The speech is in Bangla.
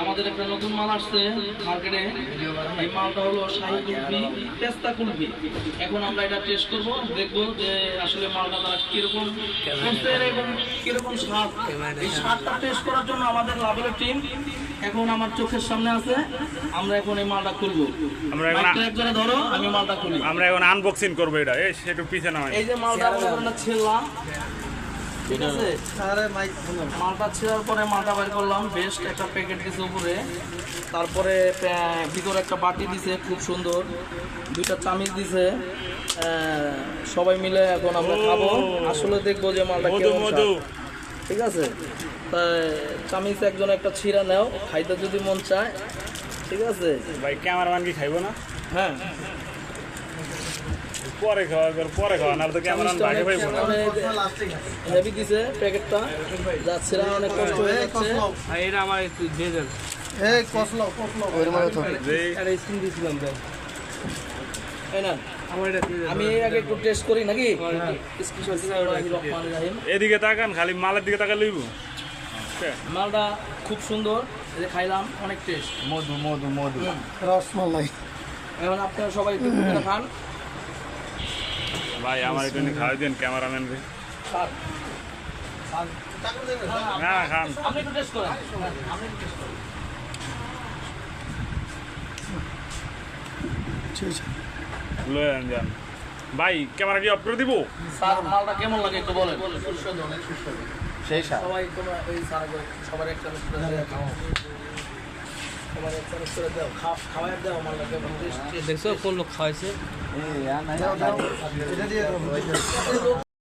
আমাদের একটা নতুন মাল আসছে মার্কেটে। এই মালটা হলো শাহী কুলফি, পেস্তা কুলফি। এখন আমরা এটা টেস্ট করব, দেখবো যে আসলে মালটা তারা কিরকম করছে এবং কিরকম স্বাদ। এই স্বাদটা টেস্ট করার জন্য আমাদের লাভের টিম এখন আমার চোখের সামনে আছে। আমরা এখন এই মালটা খুলবো। আমরা এখন একজনে ধরো, আমি মালটা খুলি। আমরা এখন আনবক্সিং করবো এটা। এই সেটু পিছে নামাই। এই যে মালটা আমরা ছিলাম, ঠিক আছে, মালটা ছেড়ার পরে মালটা বের করলাম। বেস্ট একটা প্যাকেট দিছে উপরে, তারপরে ভিতরে একটা বাটি দিছে খুব সুন্দর, দুইটা চামিচ দিছে। সবাই মিলে এখন আমরা খাবো, আসলে দেখবো যে মালটা কেমন স্বাদ। ঠিক আছে, তাই চামিচ একজন একটা ছিঁড়া নাও, খাইতে যদি মন চায়। ঠিক আছে ভাই, ক্যামেরাম্যান কি খাইবো না? হ্যাঁ, পরে খাওয়া না তো ক্যামেরাম্যান ভাগে পাইবো না। হেভি দিছে প্যাকেটটা, যা ছিঁড়া অনেক কষ্ট হয়ে যাচ্ছে। এটা আমার একটু দিয়ে দেন। এই না, আমি এর আগে একটু টেস্ট করি নাকি? এদিকে তাকান, খালি মালের দিকে তাকান লইব। মালটা খুব সুন্দর, এই যে খাইলাম, অনেক টেস্ট। মধু মধু মধু রসমালাই। এখন আপনারা সবাই একটু খান। ভাই আমার এটা নিয়ে খাওয়াই দেন ক্যামেরাম্যান রে। খান। না খান। আপনি একটু টেস্ট করেন। আপনি একটু টেস্ট করেন। লয়ে যান ভাই, ক্যামেরা কি অফ করে দিব? স্যার, মালটা কেমন লাগে একটু বলেন। সেই স্বাদ। সবাই তোমরা ওই স্যার সবার একটা করে দাও। সবার একটা করে দাও, খাওয়াই দাও মালটা কেমন টেস্ট। দেখছো কোন লোক খাওয়াইছে? এটা দিয়ে